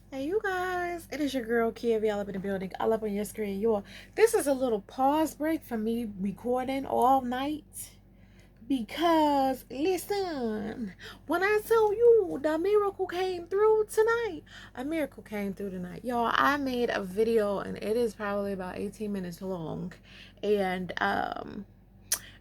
Hey you guys, it is your girl Kia all up in the building. All up on your screen. This is a little pause break from me recording all night. Because listen, when I tell you the miracle came through tonight, a miracle came through tonight. Y'all, I made a video and it is probably about 18 minutes long. And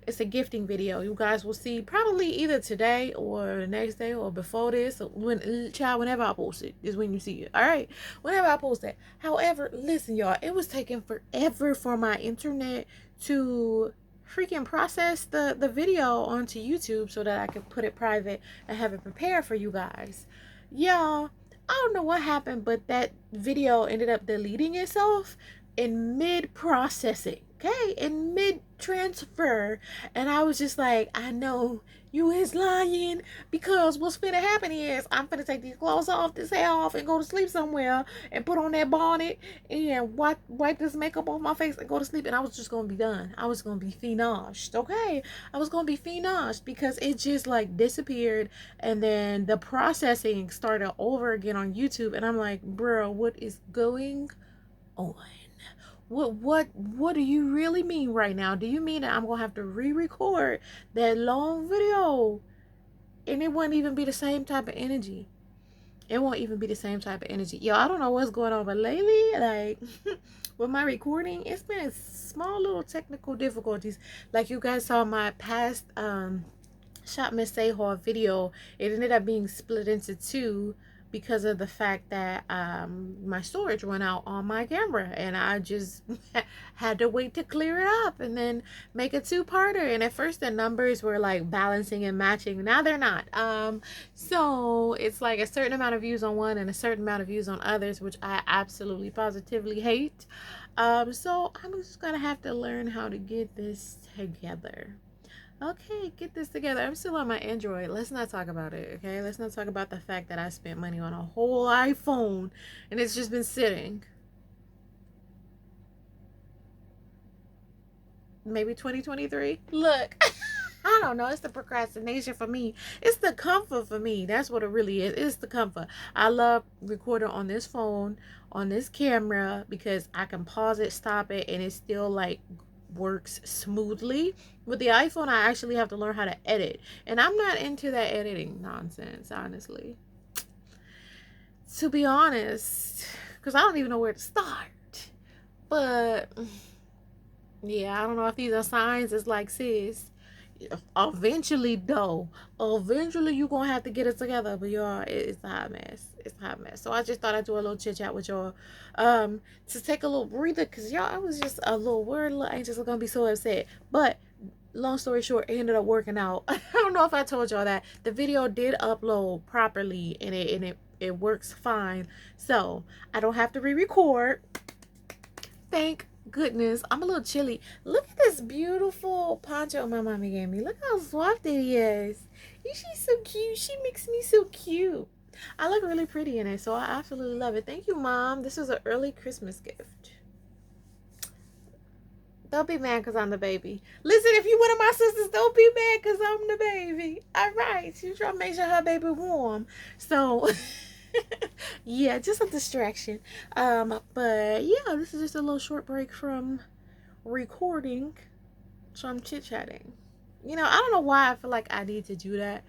it's a gifting video. You guys will see probably either today or the next day or before this. Whenever I post it is when you see it. All right, whenever I post it. However, listen, y'all, it was taking forever for my internet to freaking process the video onto YouTube so that I could put it private and have it prepared for you guys. Y'all, I don't know what happened, but that video ended up deleting itself in mid processing, okay, in mid transfer. And I was just like, I know you is lying, because what's finna happen is I'm finna take these clothes off, this hair off, and go to sleep somewhere and put on that bonnet and wipe this makeup off my face and go to sleep, and I was just gonna be done. I was gonna be finished, okay? I was gonna be finished because it just like disappeared, and then the processing started over again on YouTube, and I'm like, bro, what is going on? What do you really mean right now? Do you mean that I'm gonna have to re-record that long video and it won't even be the same type of energy? It won't even be the same type of energy. Yo, I don't know what's going on, but lately, like with my recording, it's been small little technical difficulties. Like you guys saw my past Shop Miss Sahar video, it ended up being split into two because of the fact that my storage went out on my camera, and I just had to wait to clear it up and then make a two-parter. And at first the numbers were like balancing and matching. Now they're not. So it's like a certain amount of views on one and a certain amount of views on others, which I absolutely positively hate. So I'm just gonna have to learn how to get this together. Okay, get this together. I'm still on my Android. Let's not talk about it, okay? Let's not talk about the fact that I spent money on a whole iPhone and it's just been sitting. Maybe 2023. Look, I don't know. It's the procrastination for me. It's the comfort for me. That's what it really is. It's the comfort. I love recording on this phone, on this camera, because I can pause it, stop it, and it's still like works smoothly. With the iPhone, I actually have to learn how to edit, and I'm not into that editing nonsense, honestly, to be honest, because I don't even know where to start. But yeah, I don't know if these are signs. It's like, sis, eventually though, eventually you're gonna have to get it together. But y'all, it's a hot mess. It's a hot mess. So I just thought I'd do a little chit chat with y'all, to take a little breather, because y'all, I was just a little worried, a little anxious, gonna be so upset. But long story short, it ended up working out. I don't know if I told y'all that the video did upload properly, and it works fine. So I don't have to re-record. Thank goodness. I'm a little chilly. Look at this beautiful poncho my mommy gave me. Look how soft it is. She's so cute. She makes me so cute. I look really pretty in it, so I absolutely love it. Thank you, Mom. This was an early Christmas gift. Don't be mad because I'm the baby. Listen, if you one of my sisters, don't be mad because I'm the baby. All right. She's trying to make sure her baby warm. So, yeah, just a distraction. But yeah, this is just a little short break from recording. So I'm chit chatting. I don't know why I feel like I need to do that,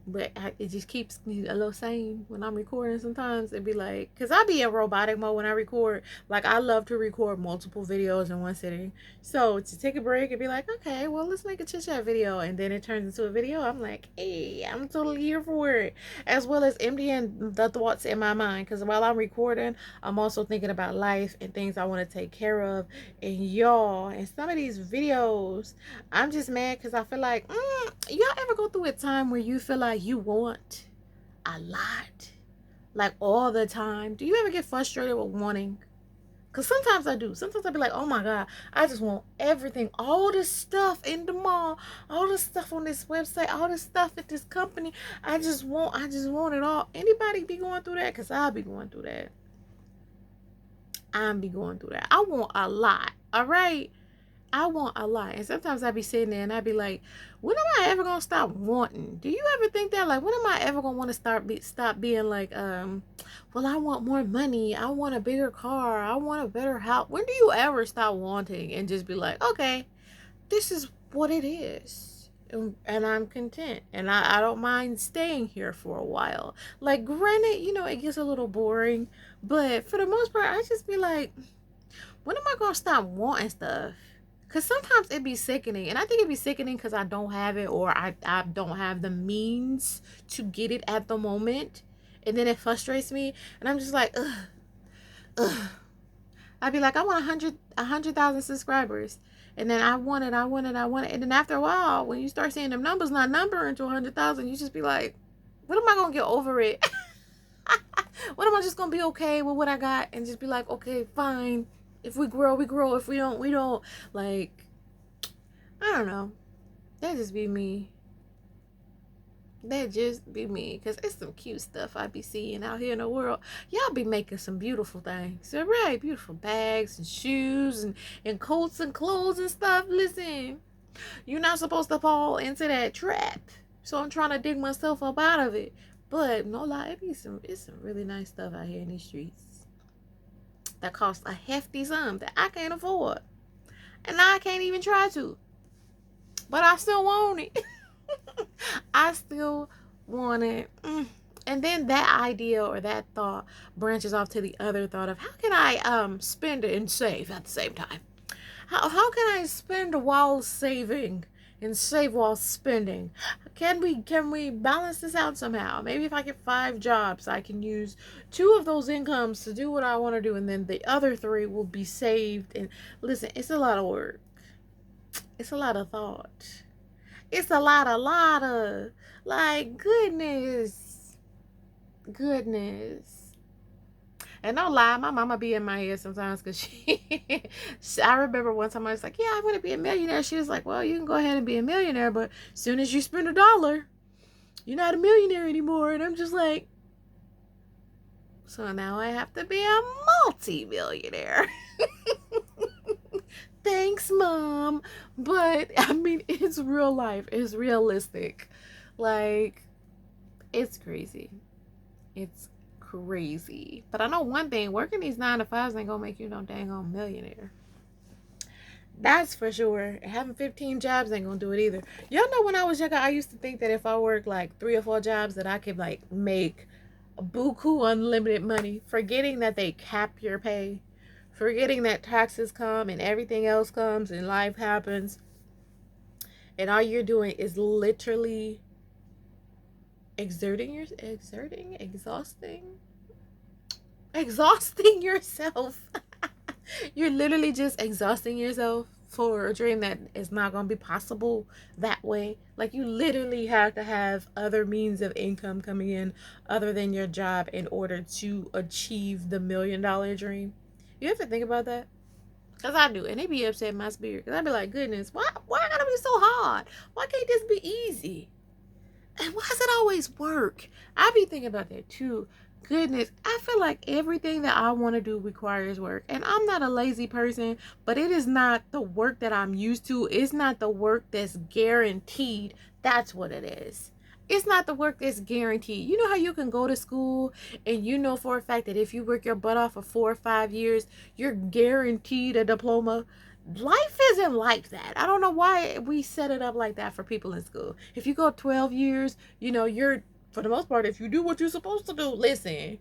but it just keeps me a little sane when I'm recording. Sometimes it'd be like, because I be in robotic mode when I record. Like, I love to record multiple videos in one sitting. So to take a break and be like, okay, well, let's make a chit chat video, and then it turns into a video, I'm like, hey, I'm totally here for it. As well as emptying the thoughts in my mind, because while I'm recording, I'm also thinking about life and things I want to take care of. And y'all, in some of these videos, I'm just mad because I feel like, y'all ever go through a time where you feel like you want a lot, like all the time? Do you ever get frustrated with wanting? Because sometimes I do. Sometimes I be like, oh my God, I just want everything, all this stuff in the mall, all this stuff on this website, all this stuff at this company. I just want it all. Anybody be going through that? Because I'll be going through that. I want a lot. All right. I want a lot. And sometimes I be sitting there and I be like, when am I ever gonna stop wanting? Do you ever think that? Like, when am I ever gonna want to stop being like, well, I want more money. I want a bigger car. I want a better house. When do you ever stop wanting and just be like, okay, this is what it is. And I'm content. And I don't mind staying here for a while. Like, granted, it gets a little boring. But for the most part, I just be like, when am I going to stop wanting stuff? Because sometimes it be sickening. And I think it be sickening because I don't have it, or I don't have the means to get it at the moment. And then it frustrates me. And I'm just like, ugh, ugh. I'd be like, I want 100,000 subscribers. And then I want it. And then after a while, when you start seeing them numbers not numbering to 100,000, you just be like, when am I going to get over it? When am I just going to be okay with what I got and just be like, okay, fine. If we grow, we grow. If we don't, we don't. Like, I don't know. That just be me. That just be me. Because it's some cute stuff I be seeing out here in the world. Y'all be making some beautiful things. So, right, beautiful bags and shoes and coats and clothes and stuff. Listen, you're not supposed to fall into that trap. So I'm trying to dig myself up out of it. But no lie, it's some really nice stuff out here in these streets that costs a hefty sum that I can't afford. And I can't even try to. But I still want it. I still want it. And then that idea or that thought branches off to the other thought of, how can I spend and save at the same time? How can I spend while saving and save while spending? Can we balance this out somehow? Maybe if I get 5 jobs, I can use 2 of those incomes to do what I want to do, and then the other 3 will be saved. And listen, it's a lot of work. It's a lot of thought. It's a lot of, like, goodness. And no lie, my mama be in my head sometimes because I remember one time I was like, yeah, I want to be a millionaire. She was like, well, you can go ahead and be a millionaire, but as soon as you spend $1, you're not a millionaire anymore. And I'm just like, so now I have to be a multi-millionaire. Thanks, Mom. But I mean, it's real life. It's realistic. Like, it's crazy. It's crazy. But I know one thing, working these 9 to 5s ain't gonna make you no dang on millionaire. That's for sure. Having 15 jobs ain't gonna do it either. Y'all know when I was younger, I used to think that if I worked like 3 or 4 jobs that I could like make buku unlimited money, forgetting that they cap your pay, forgetting that taxes come and everything else comes and life happens, and all you're doing is literally exhausting yourself. You're literally just exhausting yourself for a dream that is not going to be possible that way. Like, you literally have to have other means of income coming in other than your job in order to achieve the $1 million dream. You ever think about that? Because I do, and it be upset my spirit. Because I be like, goodness, why I gotta be so hard? Why can't this be easy? And why does it always work? I be thinking about that too. Goodness, I feel like everything that I want to do requires work. And I'm not a lazy person, but it is not the work that I'm used to. It's not the work that's guaranteed. That's what it is. It's not the work that's guaranteed. You know how you can go to school and you know for a fact that if you work your butt off for 4 or 5 years, you're guaranteed a diploma? Life isn't like that. I don't know why we set it up like that for people in school. If you go 12 years, you're, for the most part, if you do what you're supposed to do, listen.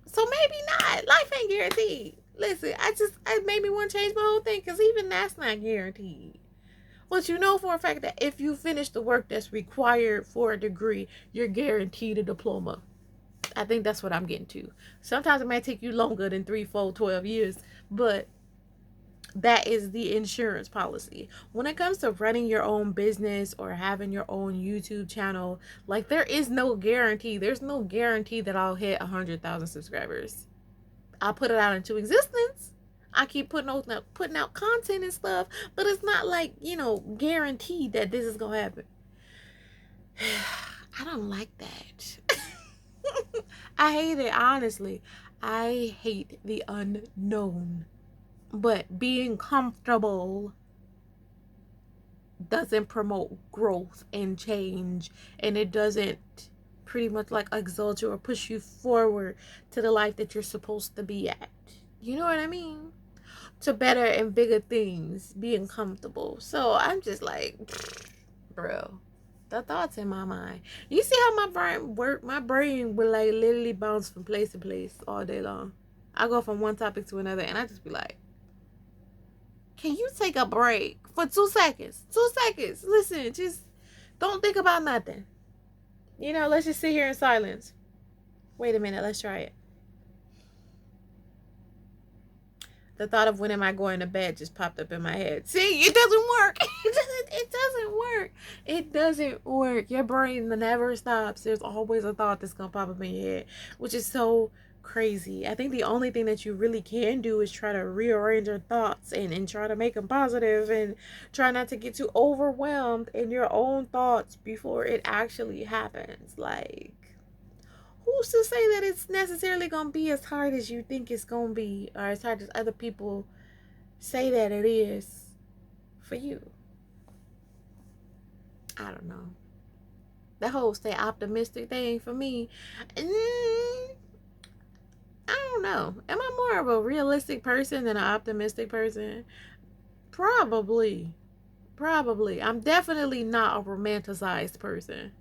So maybe not. Life ain't guaranteed. Listen, I made me want to change my whole thing, because even that's not guaranteed. But you know for a fact that if you finish the work that's required for a degree, you're guaranteed a diploma. I think that's what I'm getting to. Sometimes it might take you longer than 3, 4, 12 years, but that is the insurance policy. When it comes to running your own business or having your own YouTube channel, like, there is no guarantee. There's no guarantee that I'll hit 100,000 subscribers. I'll put it out into existence. I keep putting out content and stuff, but it's not like, guaranteed that this is gonna happen. I don't like that. I hate it, honestly. I hate the unknown. But being comfortable doesn't promote growth and change, and it doesn't pretty much like exalt you or push you forward to the life that you're supposed to be at. You know what I mean? To better and bigger things, being comfortable. So I'm just like, bro, the thoughts in my mind. You see how my brain work? My brain will like literally bounce from place to place all day long. I go from one topic to another, and I just be like, can you take a break for 2 seconds? 2 seconds. Listen, just don't think about nothing. You know, let's just sit here in silence. Wait a minute, let's try it. The thought of when am I going to bed just popped up in my head. See, it doesn't work. It doesn't work. It doesn't work. Your brain never stops. There's always a thought that's going to pop up in your head, which is so crazy. I think the only thing that you really can do is try to rearrange your thoughts and try to make them positive and try not to get too overwhelmed in your own thoughts before it actually happens. Like, who's to say that it's necessarily going to be as hard as you think it's going to be, or as hard as other people say that it is for you? I don't know. The whole stay optimistic thing for me, I don't know. Am I more of a realistic person than an optimistic person? Probably. Probably. I'm definitely not a romanticized person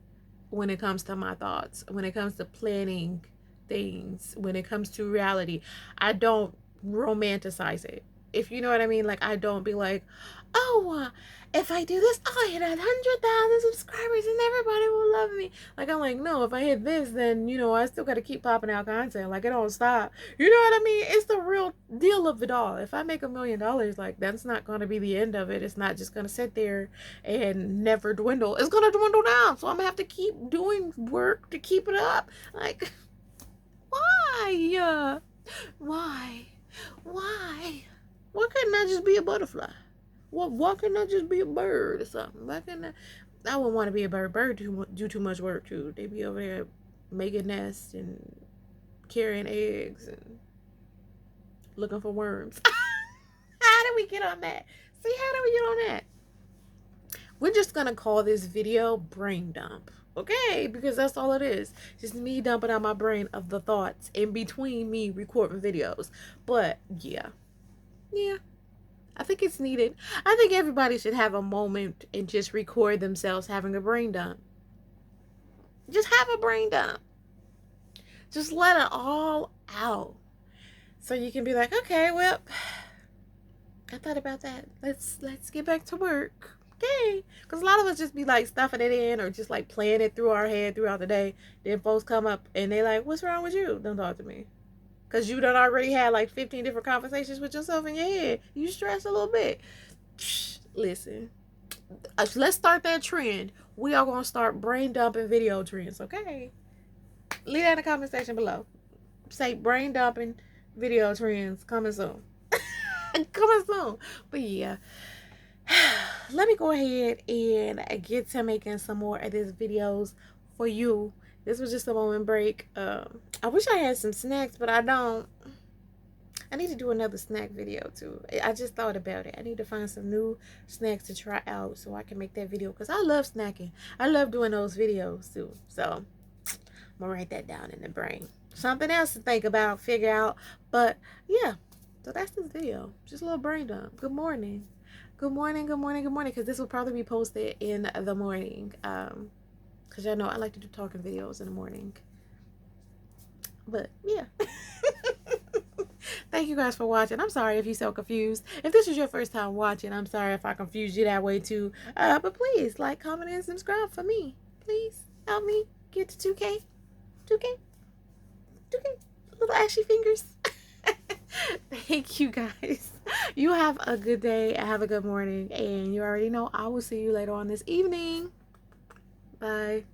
when it comes to my thoughts, when it comes to planning things, when it comes to reality. I don't romanticize it. If you know what I mean, like, I don't be like, oh, if I do this, I'll hit 100,000 subscribers and everybody will love me. Like, I'm like, no, if I hit this, then, you know, I still got to keep popping out content. Like, it don't stop. You know what I mean? It's the real deal of it all. If I make $1 million, like, that's not going to be the end of it. It's not just going to sit there and never dwindle. It's going to dwindle down. So I'm going to have to keep doing work to keep it up. Like, why? Why? Why? Why couldn't I just be a butterfly? Why couldn't I just be a bird or something? Why couldn't I wouldn't want to be a bird. Birds do too much work too. They be over there making nests and carrying eggs and looking for worms. How did we get on that? See, how did we get on that? We're just gonna call this video brain dump. Okay, because that's all it is. Just me dumping out my brain of the thoughts in between me recording videos. But yeah. I think it's needed. I think everybody should have a moment and just record themselves having a brain dump. Just have a brain dump. Just let it all out. So you can be like, okay, well, I thought about that. Let's get back to work. Okay. Because a lot of us just be like stuffing it in or just like playing it through our head throughout the day. Then folks come up and they like, what's wrong with you? Don't talk to me. Because you done already had like 15 different conversations with yourself in your head. You stress a little bit. Listen, let's start that trend. We are going to start brain dumping video trends, okay? Leave that in the comment section below. Say brain dumping video trends coming soon. Coming soon. But yeah. Let me go ahead and get to making some more of these videos for you. This was just a moment break. I wish I had some snacks, but I don't. I need to do another snack video too. I just thought about it. I need to find some new snacks to try out so I can make that video, because I love snacking. I love doing those videos too. So I'm gonna write that down in the brain. Something else to think about, figure out. But yeah, so that's this video. Just a little brain dump. Good morning. Good morning, good morning, good morning. Because this will probably be posted in the morning. Because y'all know I like to do talking videos in the morning. But yeah. Thank you guys for watching. I'm sorry if you so confused. If this is your first time watching, I'm sorry if I confused you that way too. But please like, comment, and subscribe for me. Please help me get to 2K. 2K. 2K. Little ashy fingers. Thank you guys. You have a good day. Have a good morning. And you already know I will see you later on this evening. Bye.